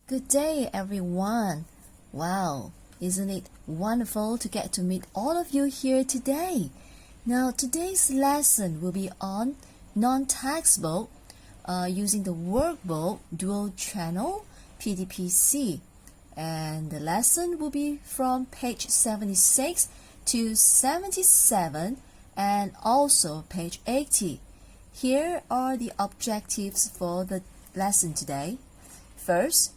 Good day, everyone. Wow, isn't it wonderful to get to meet all of you here today? Now, today's lesson will be on non-textbook using the workbook Dual Channel PDPC. And the lesson will be from page 76 to 77 and also page 80. Here are the objectives for the lesson today. First,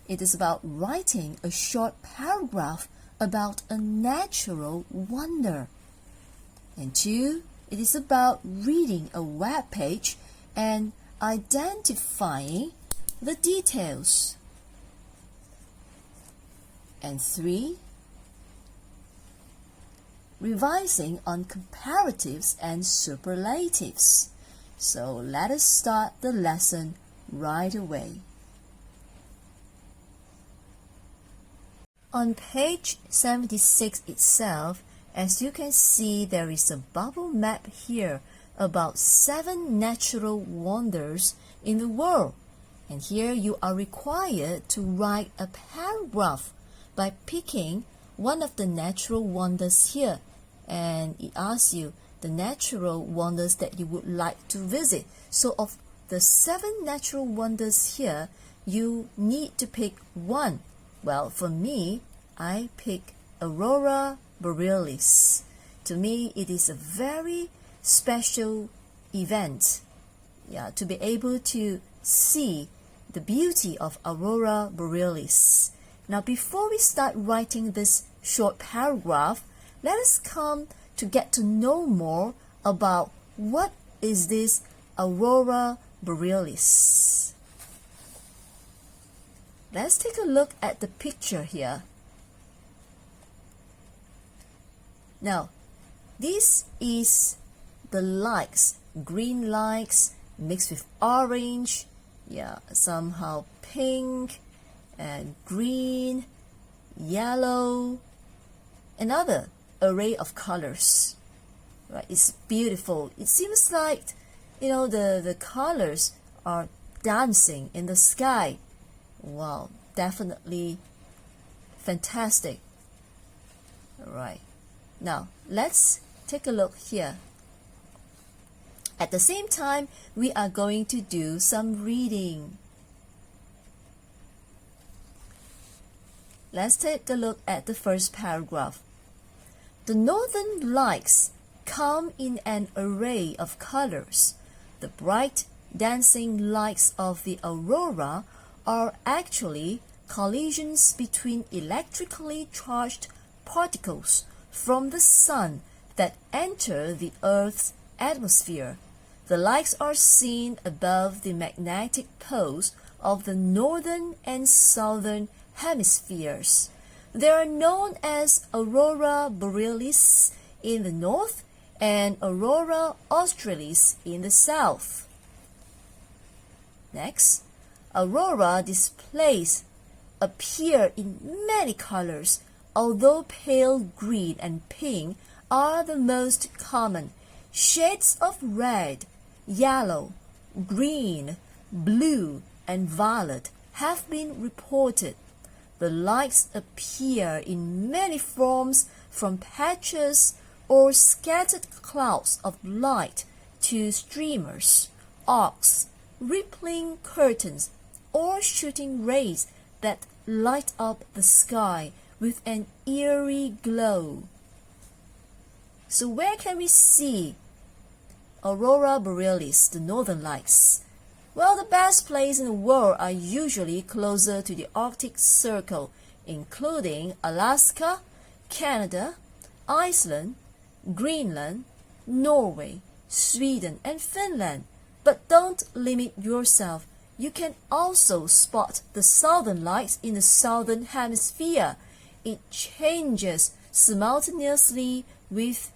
it is about writing a short paragraph about a natural wonder. And two, it is about reading a web page and identifying the details. And three, revising on comparatives and superlatives. So let us start the lesson right away. On page 76 itself, as you can see, there is a bubble map here about 7 natural wonders in the world. And here you are required to write a paragraph by picking one of the natural wonders here. And it asks you the natural wonders that you would like to visit. So of the 7 natural wonders here, you need to pick one. Well, for me, I pick Aurora Borealis. To me, it is a very special event, to be able to see the beauty of Aurora Borealis. Now, before we start writing this short paragraph, let us come to get to know more about what is this Aurora Borealis. Let's take a look at the picture here. Now, this is the lights, green lights mixed with orange, somehow pink and green, yellow, another array of colors. Right? It's beautiful. It seems like, the colors are dancing in the sky. Wow, definitely fantastic. All right. Now, let's take a look here. At the same time, we are going to do some reading. Let's take a look at the first paragraph. The northern lights come in an array of colors. The bright, dancing lights of the aurora are actually collisions between electrically charged particles from the sun that enter the Earth's atmosphere. The lights are seen above the magnetic poles of the northern and southern hemispheres. They are known as Aurora Borealis in the north and Aurora Australis in the south. Next, aurora displays appear in many colors, although pale green and pink are the most common. Shades of red, yellow, green, blue, and violet have been reported. The lights appear in many forms, from patches or scattered clouds of light to streamers, arcs, rippling curtains, or shooting rays that light up the sky with an eerie glow. So where can we see Aurora Borealis, the northern lights? Well, the best places in the world are usually closer to the Arctic Circle, including Alaska, Canada, Iceland, Greenland, Norway, Sweden, and Finland. But don't limit yourself. You can also spot the southern lights in the southern hemisphere. It changes simultaneously with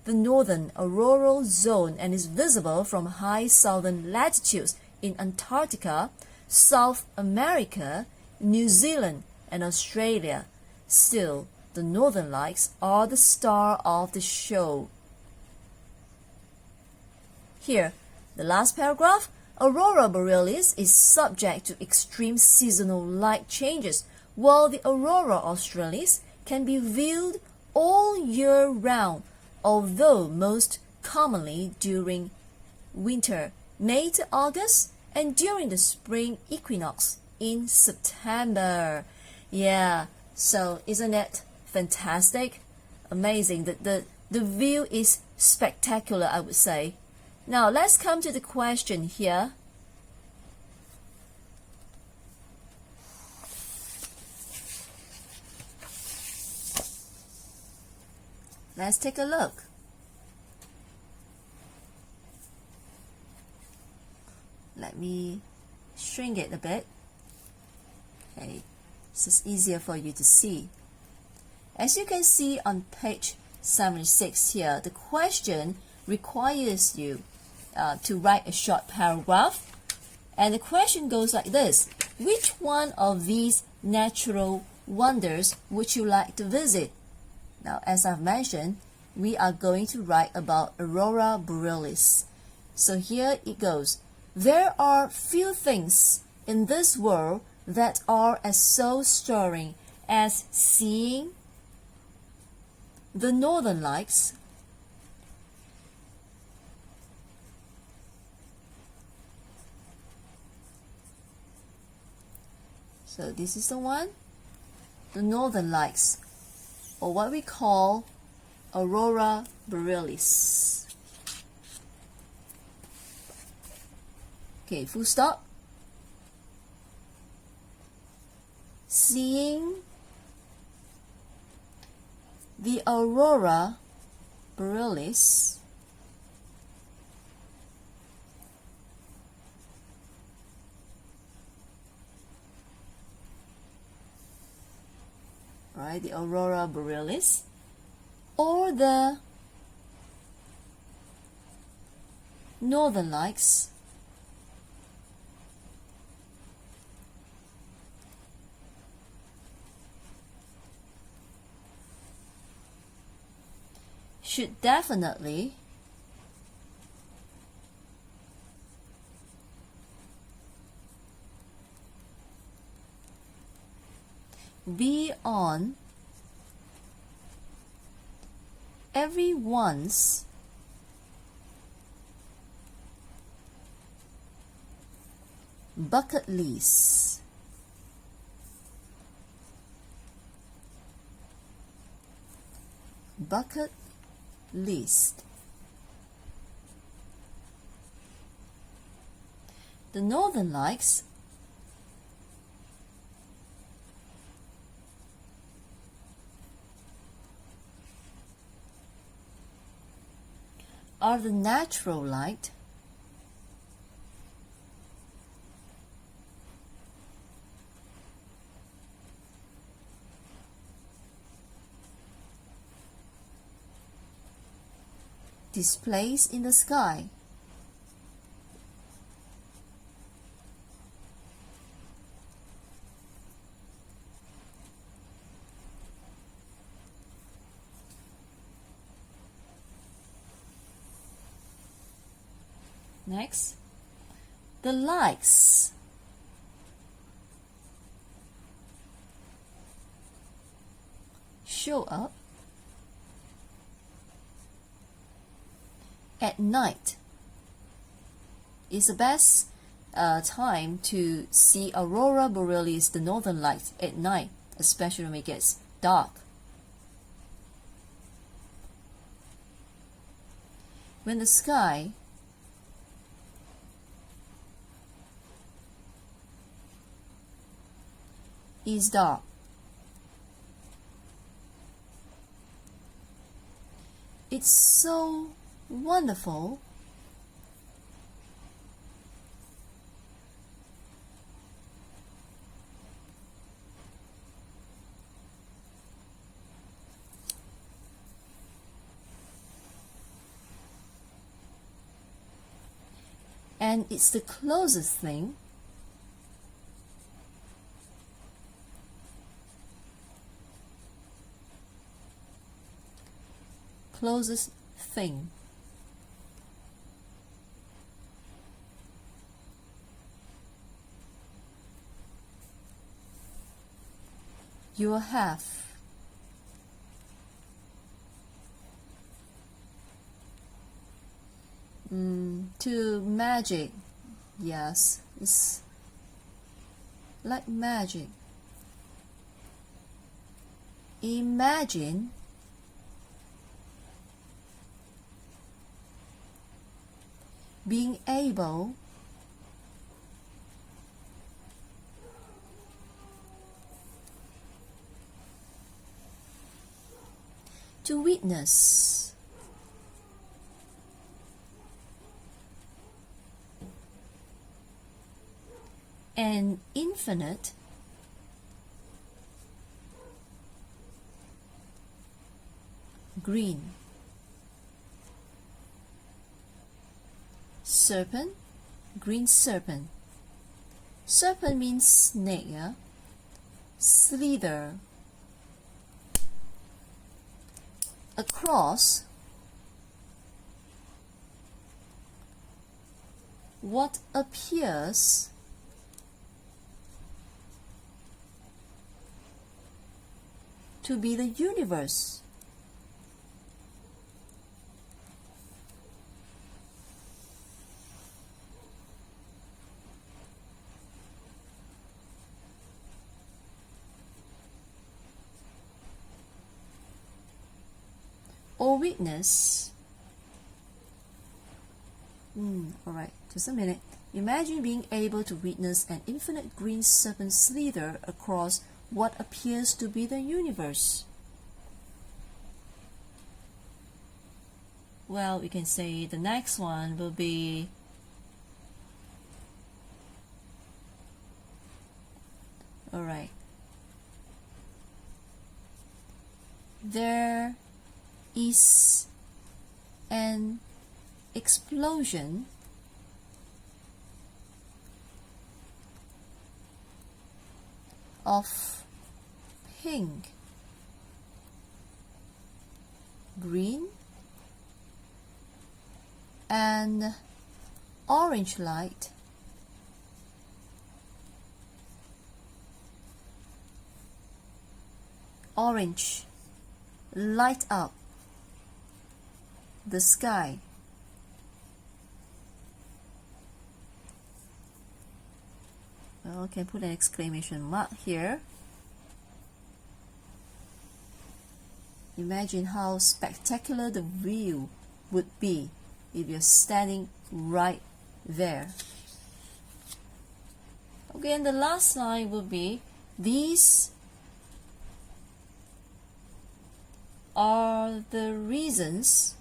the northern auroral zone and is visible from high southern latitudes in Antarctica, South America, New Zealand, and Australia. Still, the northern lights are the star of the show. Here, the last paragraph, Aurora Borealis is subject to extreme seasonal light changes, while the Aurora Australis can be viewed all year round, although most commonly during winter, May to August, and during the spring equinox in September. Yeah, so isn't it fantastic? Amazing. The view is spectacular, I would say. Now let's come to the question here. Let's take a look. Let me shrink it a bit. Okay, this is easier for you to see. As you can see on page 76 here, the question requires you to write a short paragraph. And the question goes like this. Which one of these natural wonders would you like to visit? Now, as I've mentioned, we are going to write about Aurora Borealis. So here it goes. There are few things in this world that are as soul-stirring as seeing the northern lights, so this is the one, the northern lights, or what we call Aurora Borealis. Okay, full stop. Seeing the Aurora Borealis right, the Aurora Borealis, or the northern lights, should definitely be on everyone's bucket list. Bucket list. The northern lights are the natural light displays in the sky. Next, the lights show up at night. Is the best time to see Aurora Borealis, the northern lights, at night, especially when it gets dark. When the sky is dark. It's so wonderful and it's the closest thing you'll have to magic. Yes, it's like magic. Imagine being able to witness an infinite green serpent, green serpent. Serpent means snake, yeah? Slither across what appears to be the universe. Or witness. Alright, just a minute. Imagine being able to witness an infinite green serpent slither across what appears to be the universe. Well, we can say the next one will be alright. There is an explosion of pink, green, and orange light light up the sky. Well, I can put an exclamation mark here. Imagine how spectacular the view would be if you're standing right there. Okay, and the last line will be, these are the reasons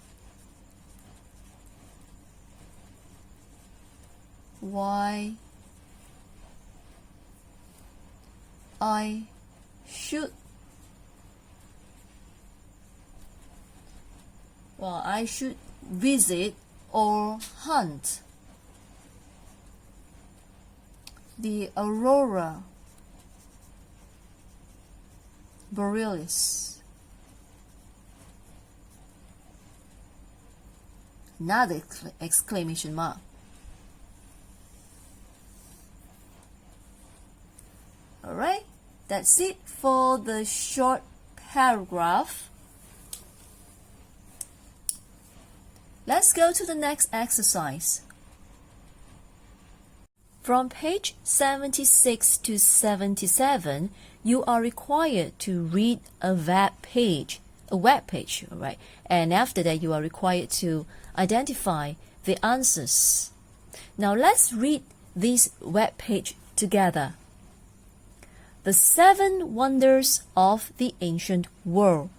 why I should visit or hunt the Aurora Borealis. Another exclamation mark. Alright, that's it for the short paragraph. Let's go to the next exercise. From page 76 to 77, you are required to read a web page, alright? And after that, you are required to identify the answers. Now let's read this web page together. The 7 Wonders of the Ancient World.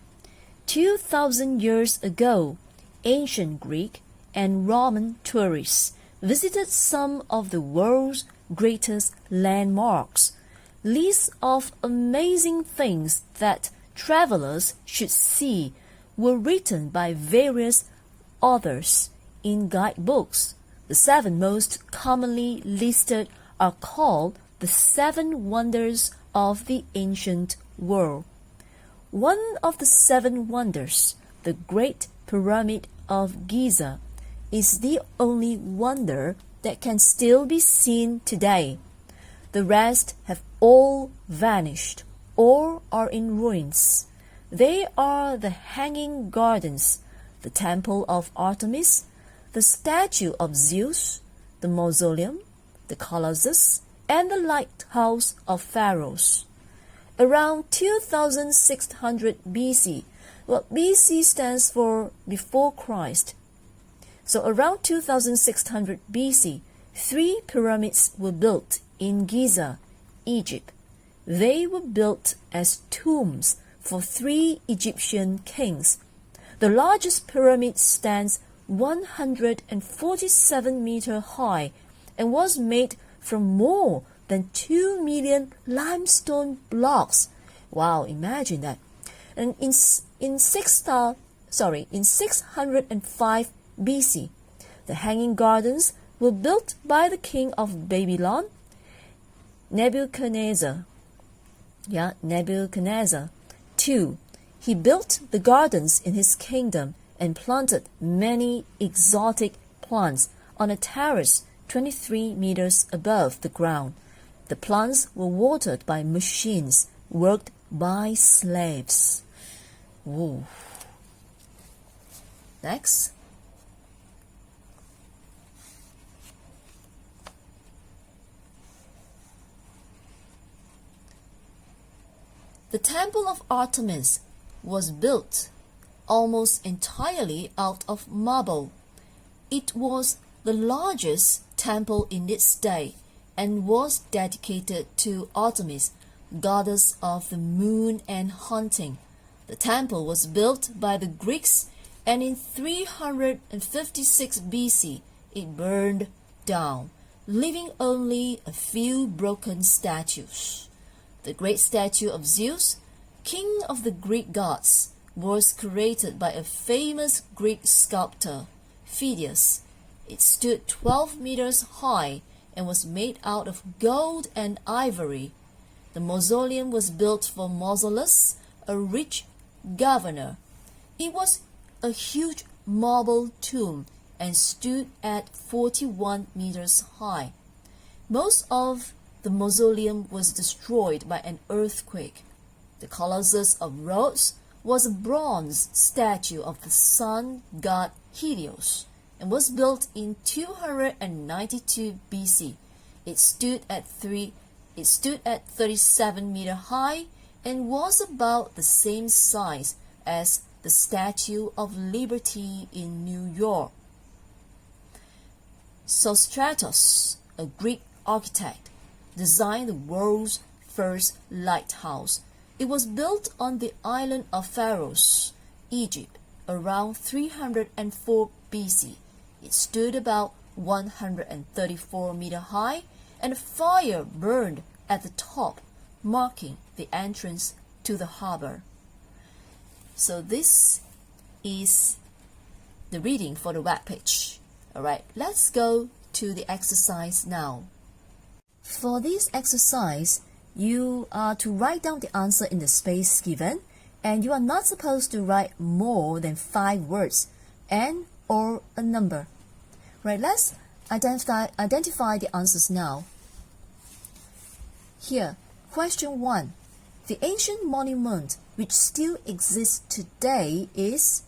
2,000 years ago, ancient Greek and Roman tourists visited some of the world's greatest landmarks. Lists of amazing things that travelers should see were written by various authors in guidebooks. The 7 most commonly listed are called the 7 Wonders of the Ancient World. One of the 7 wonders, the Great Pyramid of Giza, is the only wonder that can still be seen today. The rest have all vanished. or are in ruins. They are the Hanging Gardens, the Temple of Artemis, the statue of Zeus, the Mausoleum, the Colossus, and the Lighthouse of Pharos. Around 2600 BC, well, BC stands for before Christ. So around 2600 BC, 3 pyramids were built in Giza, Egypt. They were built as tombs for 3 Egyptian kings. The largest pyramid stands 147 meters high and was made from more than 2 million limestone blocks. Wow, imagine that. And in 605 BC, the Hanging Gardens were built by the king of Babylon, Nebuchadnezzar. Nebuchadnezzar. 2. He built the gardens in his kingdom and planted many exotic plants on a terrace 23 meters above the ground. The plants were watered by machines worked by slaves. Whoa. Next. The Temple of Artemis was built almost entirely out of marble. It was the largest temple in its day and was dedicated to Artemis, goddess of the moon and hunting. The temple was built by the Greeks, and in 356 BC it burned down, leaving only a few broken statues. The great statue of Zeus, king of the Greek gods, was created by a famous Greek sculptor, Phidias. It stood 12 meters high and was made out of gold and ivory. The mausoleum was built for Mausolus, a rich governor. It was a huge marble tomb and stood at 41 meters high. Most of the mausoleum was destroyed by an earthquake. The Colossus of Rhodes was a bronze statue of the sun god Helios and was built in 292 BC. It stood at 37 meters high and was about the same size as the Statue of Liberty in New York. Sostratos, a Greek architect, designed the world's first lighthouse. It was built on the island of Pharos, Egypt, around 304 BC. It stood about 134 meters high, and a fire burned at the top, marking the entrance to the harbor. So this is the reading for the web page. Alright, let's go to the exercise now. For this exercise, you are to write down the answer in the space given, and you are not supposed to write more than 5 words and or a number. Right, let's identify the answers now. Here, question 1. The ancient monument which still exists today is...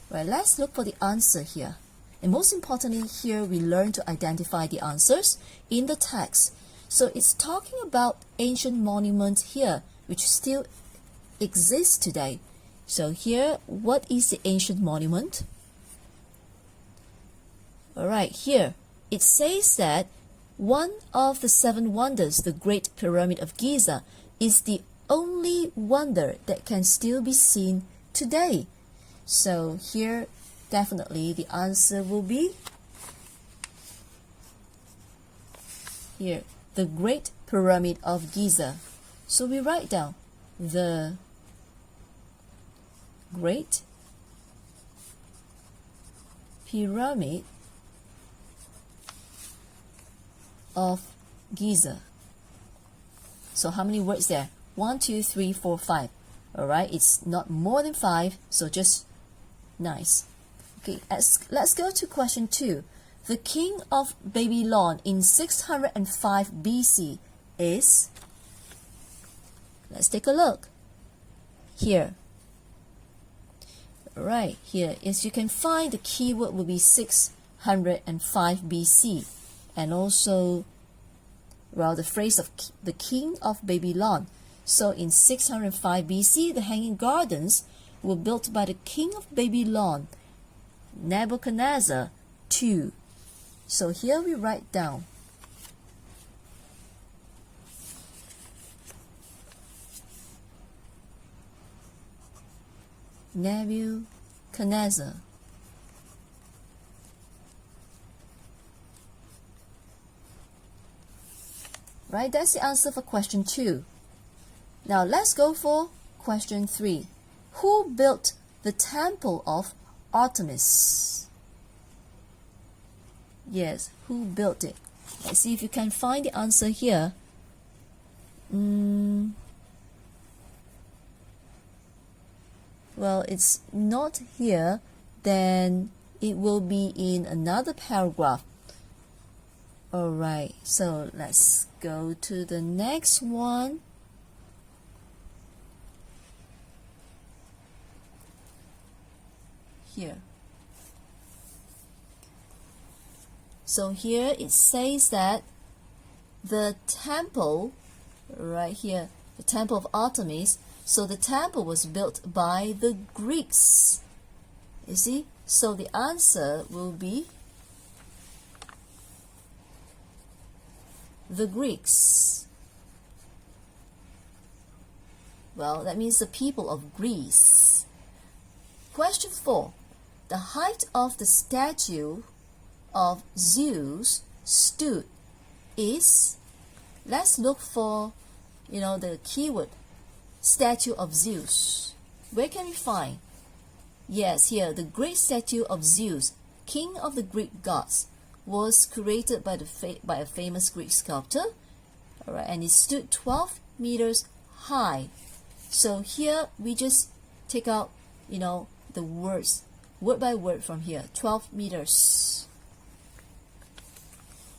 Right, let's look for the answer here. And most importantly, here we learn to identify the answers in the text. So it's talking about ancient monument here, which still exists today. So here, what is the ancient monument? Alright, here, it says that one of the 7 wonders, the Great Pyramid of Giza, is the only wonder that can still be seen today. So here, definitely the answer will be here, the Great Pyramid of Giza. So we write down the Great Pyramid of Giza. So how many words there? 1, 2, 3, 4, 5. Alright, it's not more than 5, so just nice. Okay, let's go to question 2. The king of Babylon in 605 BC is... Let's take a look. Here. Right, here is you can find the keyword will be 605 BC. And also, well, the phrase of the king of Babylon. So in 605 BC, the Hanging Gardens were built by the king of Babylon, Nebuchadnezzar II. So here we write down Nebuchadnezzar. Right, that's the answer for question 2. Now let's go for question 3. Who built the temple of Artemis? Yes, who built it? Let's see if you can find the answer here. Well, it's not here, then it will be in another paragraph. Alright, so let's go to the next one. Here. So here it says that the temple, right here, the temple of Artemis, so the temple was built by the Greeks. You see? So the answer will be the Greeks. Well, that means the people of Greece. Question 4. The height of the statue of Zeus stood is, let's look for, the keyword, statue of Zeus. Where can we find? Yes, here, the great statue of Zeus, king of the Greek gods, was created by a famous Greek sculptor. All right, and it stood 12 meters high. So here we just take out, the words, word by word from here, 12 meters.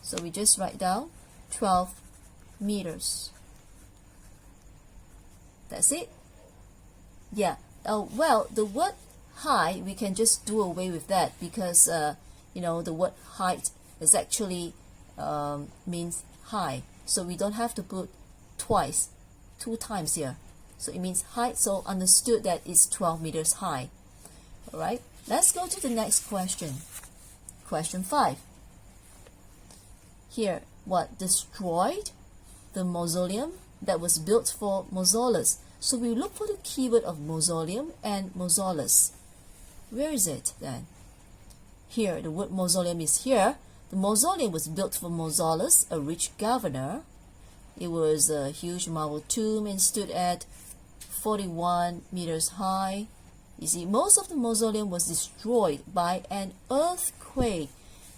So we just write down 12 meters. That's it. Yeah. Well, the word high, we can just do away with that because, the word height is actually means high. So we don't have to put two times here. So it means height, so understood that it's 12 meters high. Alright, let's go to the next question. Question 5. Here, what destroyed the mausoleum that was built for Mausolus? So we look for the keyword of mausoleum and Mausolus. Where is it then? Here, the word mausoleum is here. The mausoleum was built for Mausolus, a rich governor. It was a huge marble tomb and stood at 41 meters high. You see, most of the mausoleum was destroyed by an earthquake.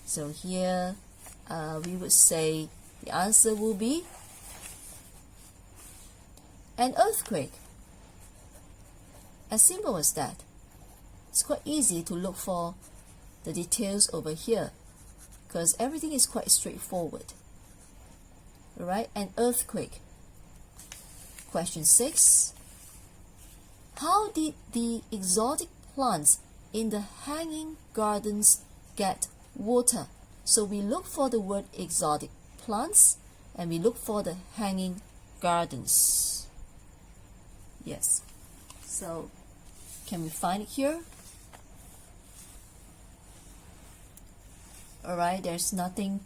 So here we would say the answer will be an earthquake. As simple as that. It's quite easy to look for the details over here because everything is quite straightforward. Alright, an earthquake. Question 6. How did the exotic plants in the hanging gardens get water? So we look for the word exotic plants and we look for the hanging gardens. Yes. So can we find it here? Alright, there's nothing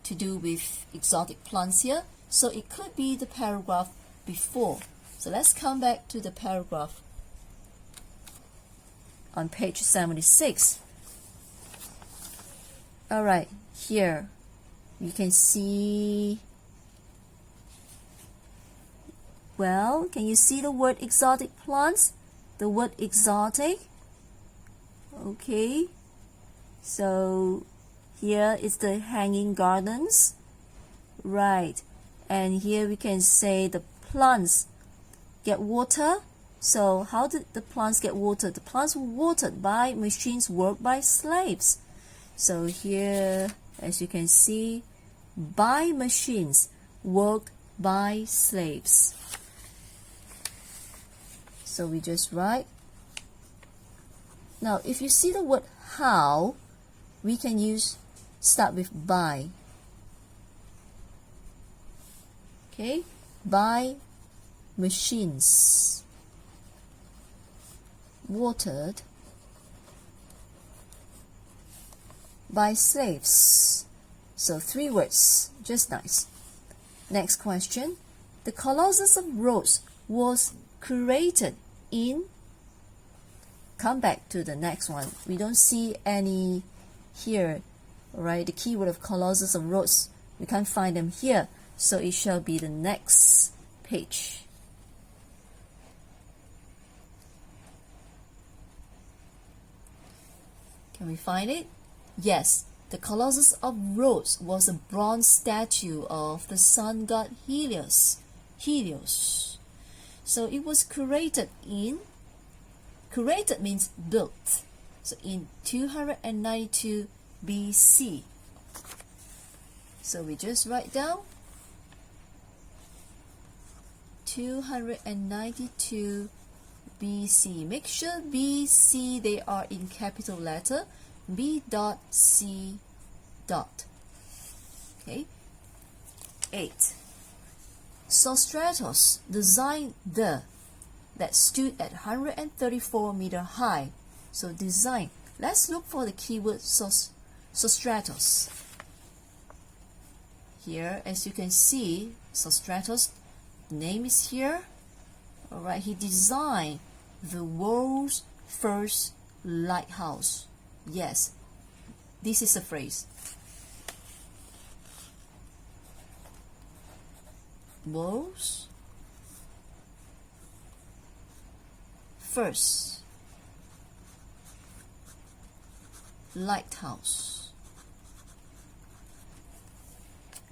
to do with exotic plants here. So it could be the paragraph before. So let's come back to the paragraph on page 76. Alright, here you can see, well, can you see the word exotic plants? The word exotic. Okay, so here is the hanging gardens. Right, and here we can say the plants get water. So how did the plants get water? The plants were watered by machines worked by slaves. So here, as you can see, by machines worked by slaves. So we just write. Now, if you see the word how, we can start with by. Okay, by machines, watered by slaves. So 3 words, just nice. Next question. The Colossus of Rhodes was created in. Come back to the next one. We don't see any here, right? The keyword of Colossus of Rhodes, we can't find them here. So it shall be the next page. Can we find it? Yes, the Colossus of Rhodes was a bronze statue of the sun god Helios. So it was created means built. So in 292 BC. So we just write down 292 BC. Make sure BC, they are in capital letter. B.C. Okay. 8. Sostratos designed that stood at 134 meter high. So design. Let's look for the keyword Sostratos. Here, as you can see, Sostratos, the name is here. Alright, he designed the world's first lighthouse. Yes, this is a phrase. World's first lighthouse.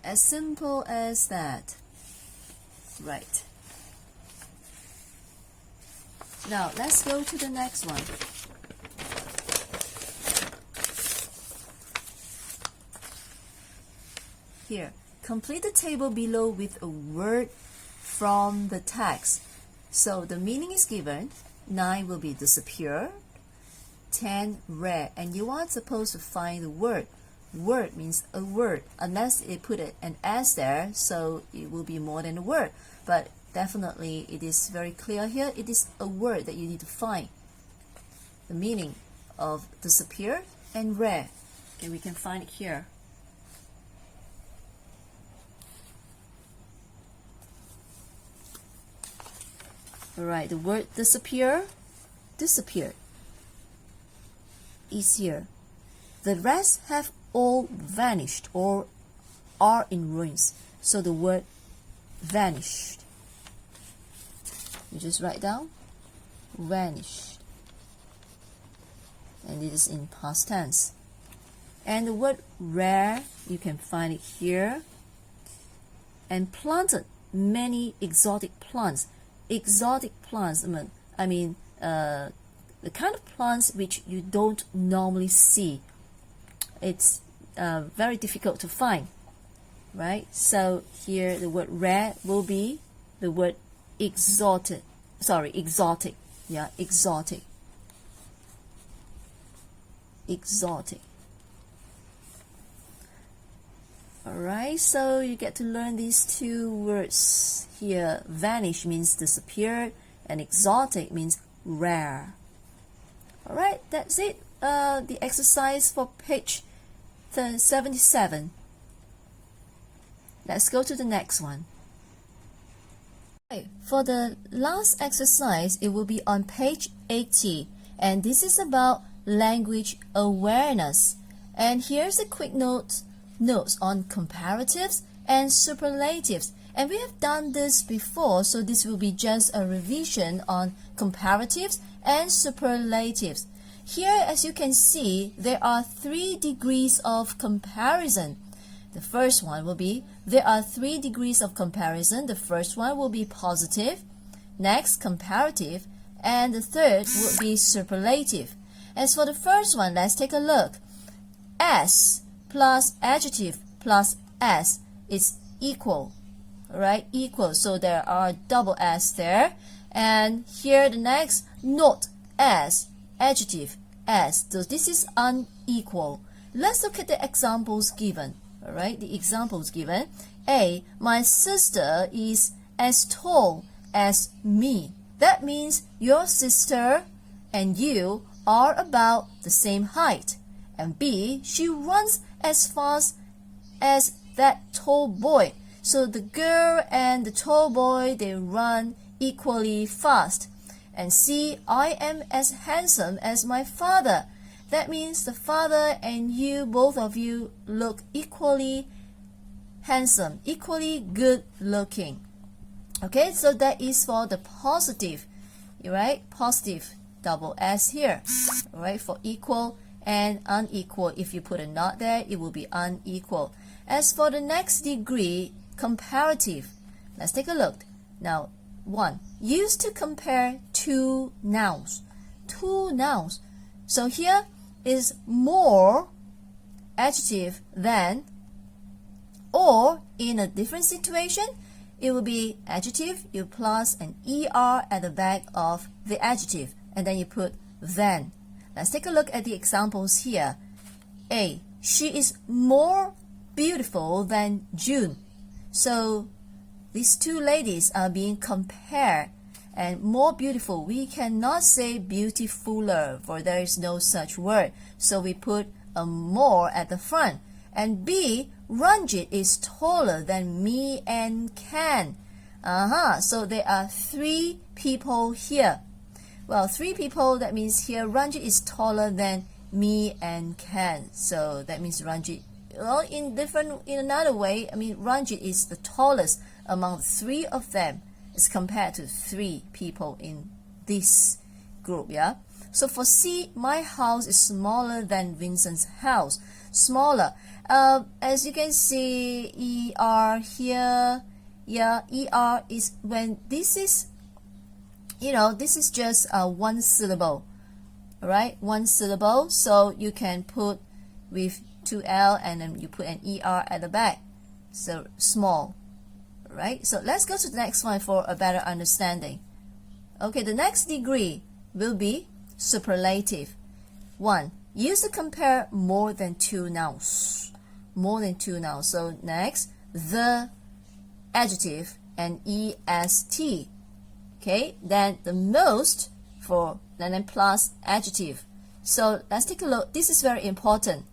As simple as that. Right. Now let's go to the next one. Here, complete the table below with a word from the text. So the meaning is given. 9 will be disappear. 10, rare. And you are supposed to find the word. Word means a word, unless it put an S there, so it will be more than a word. But definitely it is very clear here. It is a word that you need to find. The meaning of disappear and rare. Okay, we can find it here. Alright, the word disappear is here. The rest have all vanished or are in ruins. So the word vanished. You just write down vanished. And it is in past tense. And the word rare, you can find it here. And planted many exotic plants. Exotic plants, I mean the kind of plants which you don't normally see. It's very difficult to find, right? So here the word rare will be the word exotic. Yeah, exotic. Alright, so you get to learn these 2 words here. Vanish means disappeared, and exotic means rare. Alright, that's it. The exercise for page 77. Let's go to the next one. Okay, for the last exercise, it will be on page 80, and this is about language awareness. And here's a quick notes on comparatives and superlatives. And we have done this before, so this will be just a revision on comparatives and superlatives. Here, as you can see, there are 3 degrees of comparison. The first one will be, there are 3 degrees of comparison. The first one will be positive, next comparative, and the third would be superlative. As for the first one, let's take a look. S plus adjective plus S is equal. right? Equal. So there are double S there. And here the next, not as, adjective, as. So this is unequal. Let's look at the examples given. All right, the examples given. A, my sister is as tall as me. That means your sister and you are about the same height. And B, she runs as fast as that tall boy. So the girl and the tall boy, they run equally fast. And C, I am as handsome as my father. That means the father and you, both of you, look equally handsome, equally good looking. Okay, so that is for the positive, right? Positive, double S here, right? For equal and unequal. If you put a not there, it will be unequal. As for the next degree, comparative, let's take a look. Now, 1. Used to compare two nouns. Two nouns. So here is more, adjective, than, or in a different situation, it will be adjective, you plus an ER at the back of the adjective, and then you put than. Let's take a look at the examples here. A, she is more beautiful than June. So these two ladies are being compared, and more beautiful, we cannot say beautifuler, for there is no such word. So we put a more at the front. And B, Ranjit is taller than me and Ken. So there are 3 people here. Well, 3 people, that means here Ranjit is taller than me and Ken. So that means Ranjit, well, in another way, I mean, Ranjit is the tallest among 3 of them as compared to 3 people in this group, yeah? So for C, my house is smaller than Vincent's house. Smaller. As you can see, ER here, yeah, ER is when this is, this is just one syllable, right? One syllable. So you can put with 2L and then you put an ER at the back. So small, right? So let's go to the next one for a better understanding. Okay, the next degree will be superlative. 1. Used to compare more than 2 nouns. More than 2 nouns. So next, the, adjective, and EST. Okay, then the most for, and then plus adjective. So let's take a look. This is very important.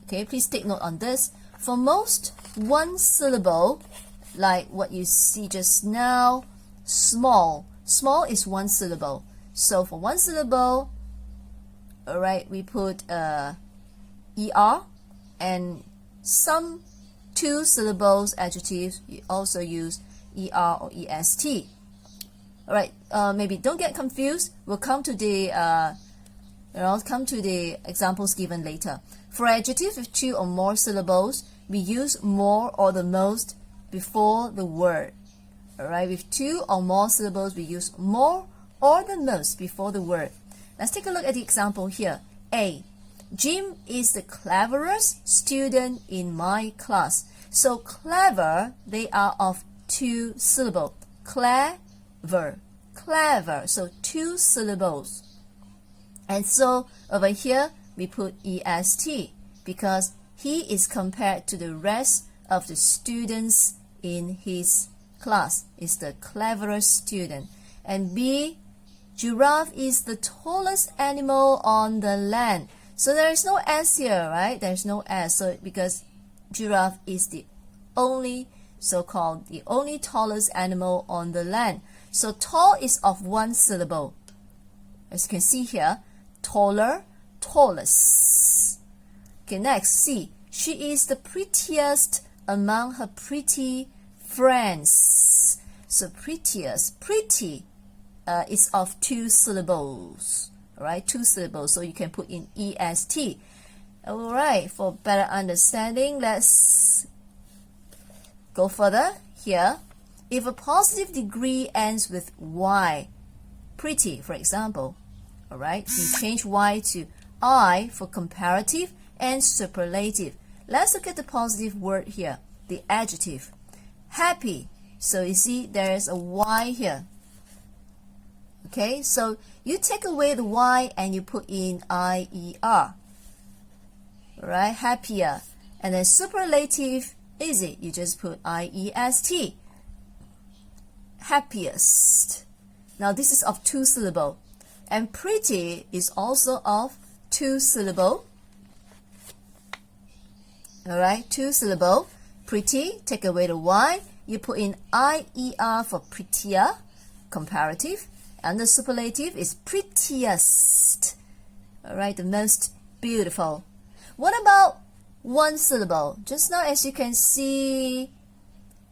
Okay, please take note on this. For most, one syllable, like what you see just now, small. Small is one syllable. So for one syllable, all right, we put ER, and some 2 syllables adjectives, you also use ER or EST. All right, maybe don't get confused. We'll come to the examples given later. For adjectives with 2 or more syllables, we use more or the most before the word. All right, with 2 or more syllables, we use more or the most before the word. Let's take a look at the example here. A, Jim is the cleverest student in my class. So clever, they are of 2 syllables. Clever, clever. So 2 syllables. And so over here, we put EST because he is compared to the rest of the students in his class. Is the cleverest student. And B, giraffe is the tallest animal on the land. So there is no S here, right? There's no S. So because giraffe is the only so-called the only tallest animal on the land. So tall is of 1 syllable. As you can see here, taller, tallest. Okay, next, C. She is the prettiest among her pretty friends. So prettiest, pretty is of 2 syllables. All right, 2 syllables. So you can put in EST. All right, for better understanding, let's go further here. If a positive degree ends with Y, pretty, for example, all right, we change Y to I for comparative and superlative. Let's look at the positive word here, the adjective. Happy So you see there's a Y here. Okay, so you take away the Y and you put in IER. Right, happier. And then superlative, easy. You just put IEST. Happiest. Now this is of 2 syllable. And pretty is also of 2 syllable. Alright, 2 syllable. Pretty, take away the Y. You put in IER for prettier, comparative. And the superlative is prettiest. Alright, the most beautiful. What about 1 syllable? Just now, as you can see,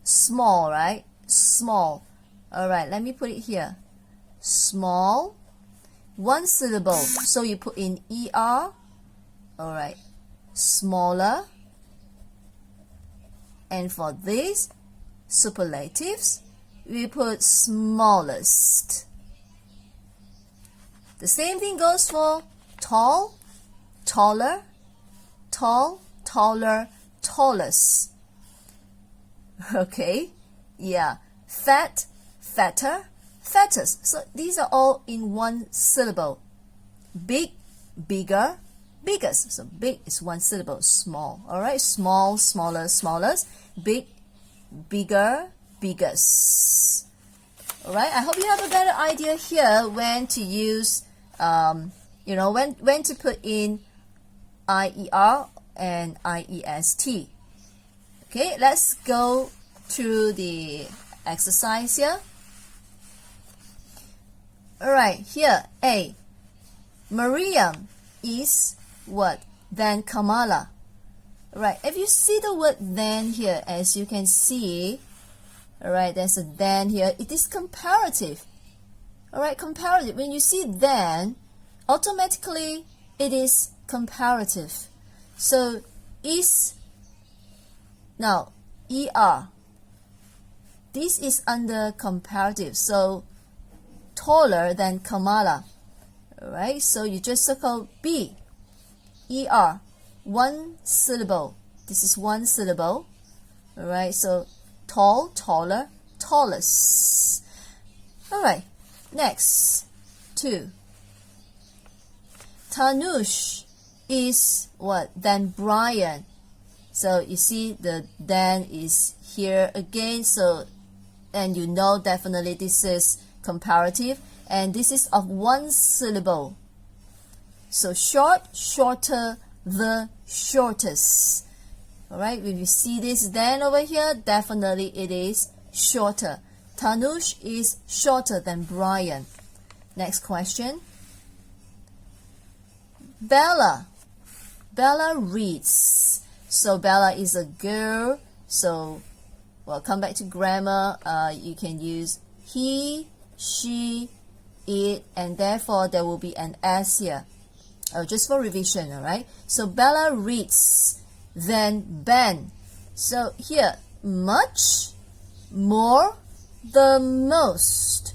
small, right? Small. Alright, let me put it here. Small. 1 syllable. So you put in ER. Alright. Smaller. And for these superlatives, we put smallest. The same thing goes for tall, taller, tall, taller, tallest. Okay, yeah. Fat, fatter, fattest. So these are all in 1 syllable. Big, bigger, biggest. So big is 1 syllable. Small. Alright, small, smaller, smallest. Big, bigger, biggest. Alright, I hope you have a better idea here when to use, when to put in IER and IEST. Okay, let's go through the exercise here. Alright, here, A. Mariam is what? Than Kamala. Alright, if you see the word than here, as you can see, alright, there's a than here. It is comparative. Alright, comparative. When you see than, automatically it is comparative. So, is, now, ER. This is under comparative. So, taller than Kamala. Alright, so you just circle B. ER. 1 syllable. This is 1 syllable. Alright, so tall, taller, tallest. Alright, next. 2. Tanush is what? Than Brian. So you see the then is here again. So, and you know definitely this is comparative. And this is of 1 syllable. So short, shorter, the shortest. Alright, when you see this then over here, definitely it is shorter. Tanush is shorter than Brian. Next question. Bella. Bella reads. So Bella is a girl. So, well, come back to grammar. You can use he, she, it, and therefore there will be an S here. Just for revision, alright? So Bella reads than Ben. So here, much, more, the most.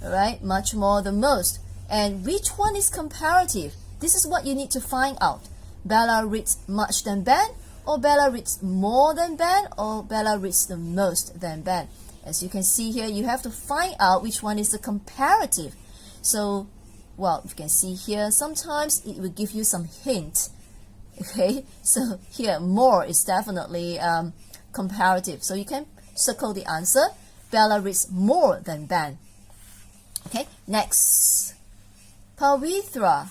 Alright, much more, the most. And which one is comparative? This is what you need to find out. Bella reads much than Ben, or Bella reads more than Ben, or Bella reads the most than Ben. As you can see here, you have to find out which one is the comparative. So, well, you can see here, sometimes it will give you some hint. Okay, so here, more is definitely comparative. So you can circle the answer. Bella reads more than Ben. Okay, next. Pavitra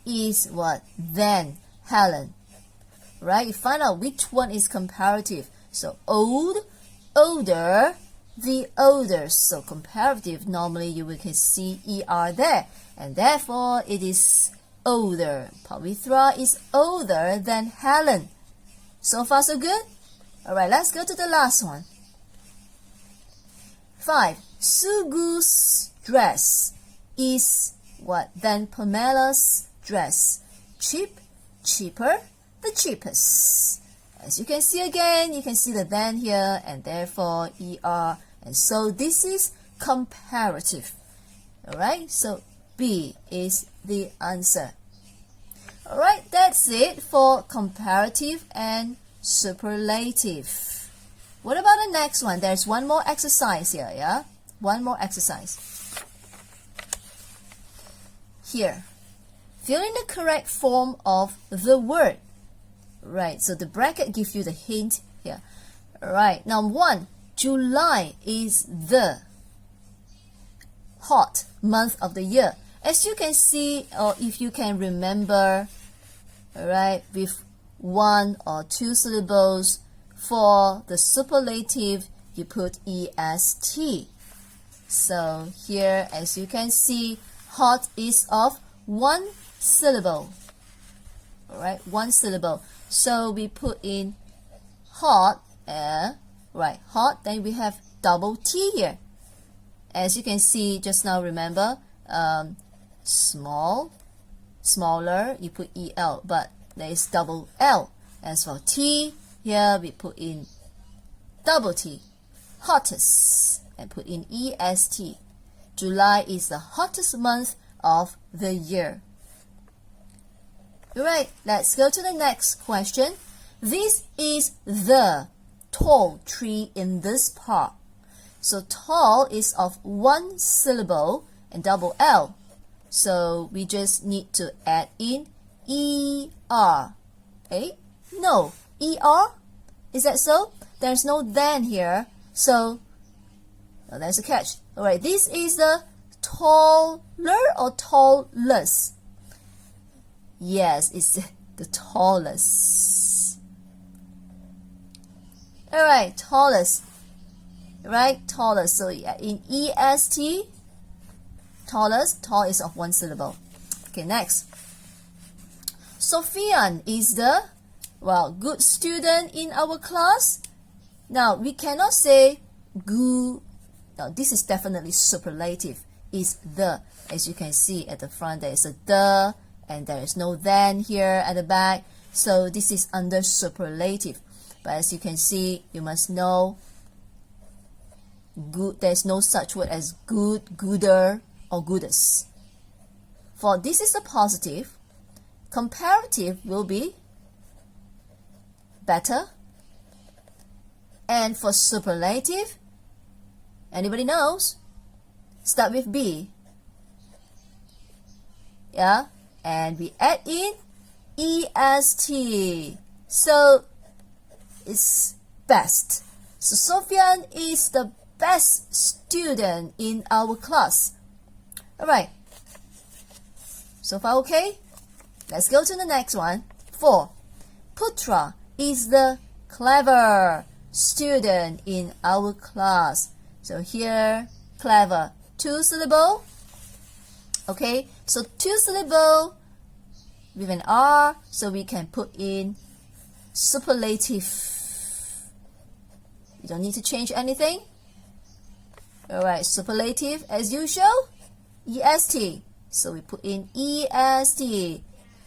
is what? Than Helen. Right, you find out which one is comparative. So old, older, the oldest. So comparative, normally you can see ER there. And therefore, it is older. Pavitra is older than Helen. So far, so good? Alright, let's go to the last one. 5. Sugu's dress is what? Than Pamela's dress. Cheap, cheaper, the cheapest. As you can see again, you can see the than here, and therefore ER. And so this is comparative. Alright, so B is the answer. Alright, that's it for comparative and superlative. What about the next one? There's one more exercise here, yeah? One more exercise. Here, fill in the correct form of the word. Right, so the bracket gives you the hint here. Right, now 1, July is the hot month of the year. As you can see, or if you can remember, right, with 1 or 2 syllables, for the superlative, you put est. So here, as you can see, hot is of 1 syllable. Alright, 1 syllable. So we put in hot, right, hot, then we have double T here. As you can see, just now remember, smaller, you put EL, but there is double L. As for T, here we put in double T, hottest, and put in EST. July is the hottest month of the year. Alright, let's go to the next question. This is the tall tree in this park. So tall is of 1 syllable and double L. So we just need to add in ER. Okay? No, ER? Is that so? There's no then here. So, oh, there's a catch. Alright, this is the taller or tallest? Yes, it's the tallest. Alright, tallest. Right, tallest. So yeah, in EST, tallest, tall is of 1 syllable. Okay, next. Sophian is the, well, good student in our class. Now, we cannot say good. Now, this is definitely superlative. Is the. As you can see at the front, there is a the, and there is no then here at the back. So this is under superlative. But as you can see, you must know good. There's no such word as good, gooder, or goodest. For this is a positive, comparative will be better. And for superlative, anybody knows? Start with B. Yeah? And we add in EST. So it's best. So Sophian is the best student in our class. Alright. So far okay? Let's go to the next one. 4. Putra is the clever student in our class. So here, clever, 2 syllable. Okay, so 2 syllable with an R, so we can put in superlative. You don't need to change anything. Alright, superlative as usual, EST. So we put in EST.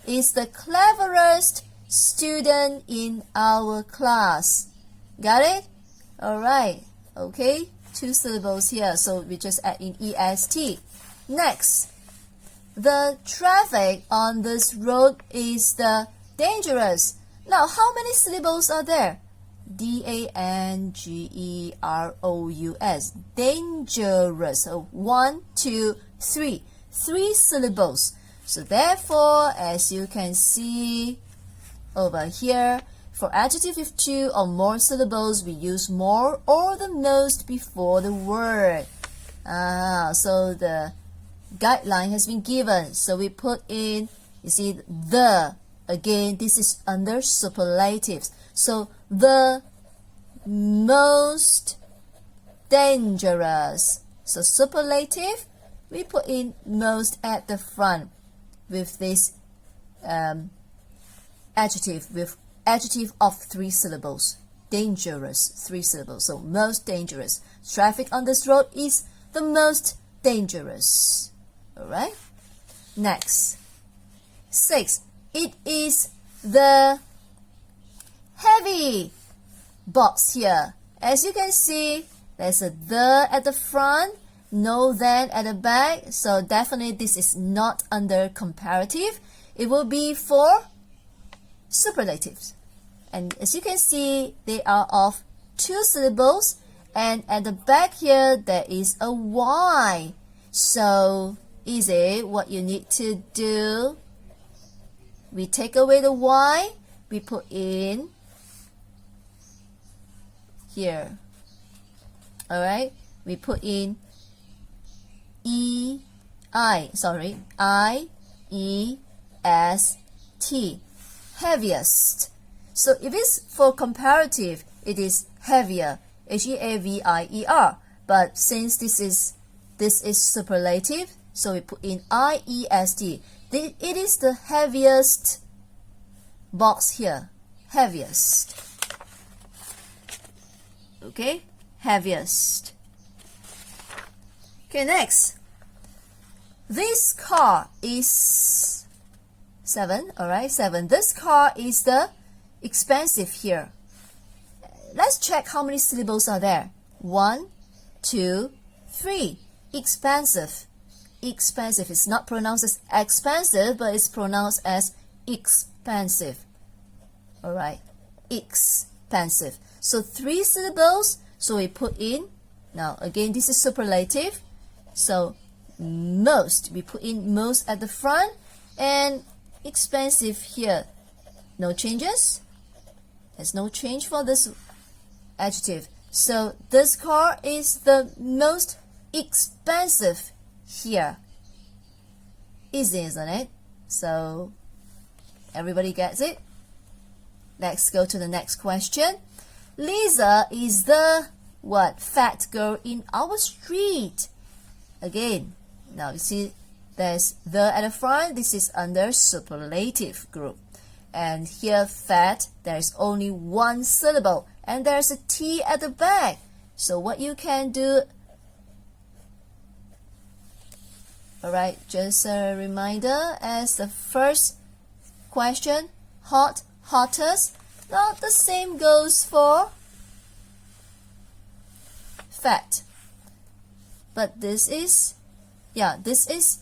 Is the cleverest student in our class. Got it? Alright, okay, 2 syllables here, so we just add in EST. Next, the traffic on this road is the dangerous. Now, how many syllables are there? D-A-N-G-E-R-O-U-S. Dangerous. So 1, 2, 3. 3 syllables. So therefore, as you can see over here, for adjective with 2 or more syllables, we use more or the most before the word. So the guideline has been given. So we put in, you see, the. Again, this is under superlatives. So the most dangerous. So superlative, we put in most at the front with this adjective of 3 syllables. Dangerous, 3 syllables. So most dangerous. Traffic on this road is the most dangerous. Alright? Next. 6. It is the heavy box here. As you can see, there's a the at the front, no then at the back. So definitely this is not under comparative. It will be for superlatives. And as you can see, they are of 2 syllables, and at the back here there is a Y. So easy. What you need to do, we take away the Y, we put in here. Alright, we put in I-E-S-T, heaviest. So if it's for comparative, it is heavier, H-E-A-V-I-E-R. But since this is superlative, so we put in I-E-S-T. It is the heaviest box here, heaviest. Okay, heaviest. Okay, next. This car is 7, alright, 7. This car is the expensive here. Let's check how many syllables are there. 1, 2, 3. Expensive. Expensive. It's not pronounced as expensive, but it's pronounced as expensive. Alright, expensive. So 3 syllables, so we put in, now again this is superlative, so most, we put in most at the front, and expensive here, no changes. There's no change for this adjective. So this car is the most expensive here. Easy, isn't it? So everybody gets it? Let's go to the next question. Lisa is the what? Fat girl in our street. Again, now you see there's the at the front. This is under superlative group. And here fat, there's only 1 syllable. And there's a T at the back. So what you can do, alright, just a reminder as the first question, hot, hottest. Now the same goes for fat. But this is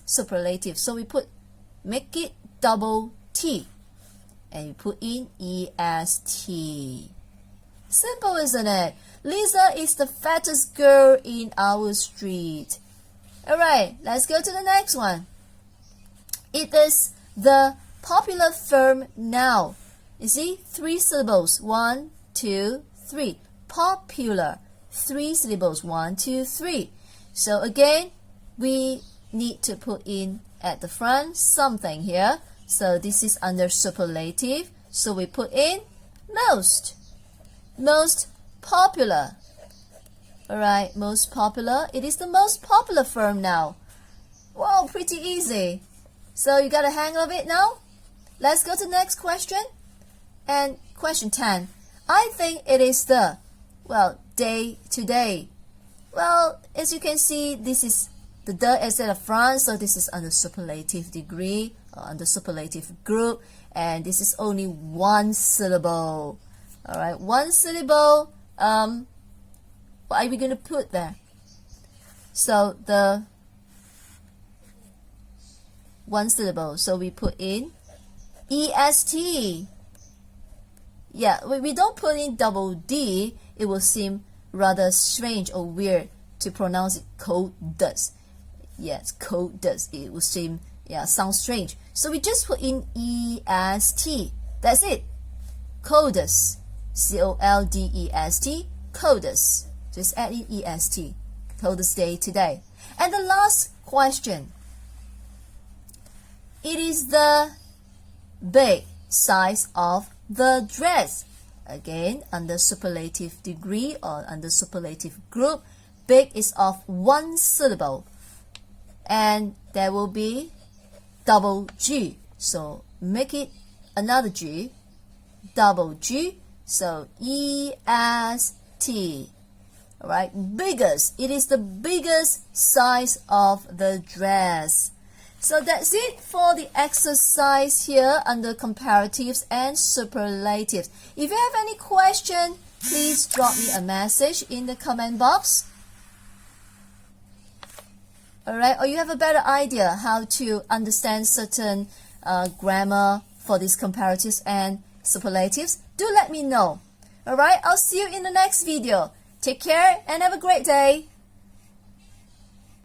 superlative. So we make it double T. And you put in EST. Simple, isn't it? Lisa is the fattest girl in our street. Alright, let's go to the next one. It is the popular firm now. You see, 3 syllables. 1, 2, 3. Popular. 3 syllables. 1, 2, 3. So again, we need to put in at the front something here. So this is under superlative. So we put in most. Most popular. Alright, most popular. It is the most popular firm now. Wow, pretty easy. So you got a hang of it now? Let's go to the next question. And question 10. I think it is the, well, day today. Well, as you can see, this is the is at the front, so this is under superlative degree or under superlative group, and this is only 1 syllable. Alright, 1 syllable. What are we going to put there? So the 1 syllable, so we put in EST. Yeah, we don't put in double D, it will seem rather strange or weird to pronounce it coldest. Yes, coldest. It will seem, sounds strange. So we just put in EST. That's it. Coldest. C-O-L-D-E-S-T. Coldest. Just add in EST. Coldest day today. And the last question. It is the big size of the dress. Again, under superlative degree or under superlative group, big is of 1 syllable. And there will be double G. So make it another G. Double G. So E-S-T. Alright, biggest. It is the biggest size of the dress. So that's it for the exercise here under comparatives and superlatives. If you have any question, please drop me a message in the comment box. Alright, or you have a better idea how to understand certain grammar for these comparatives and superlatives, do let me know. Alright, I'll see you in the next video. Take care and have a great day.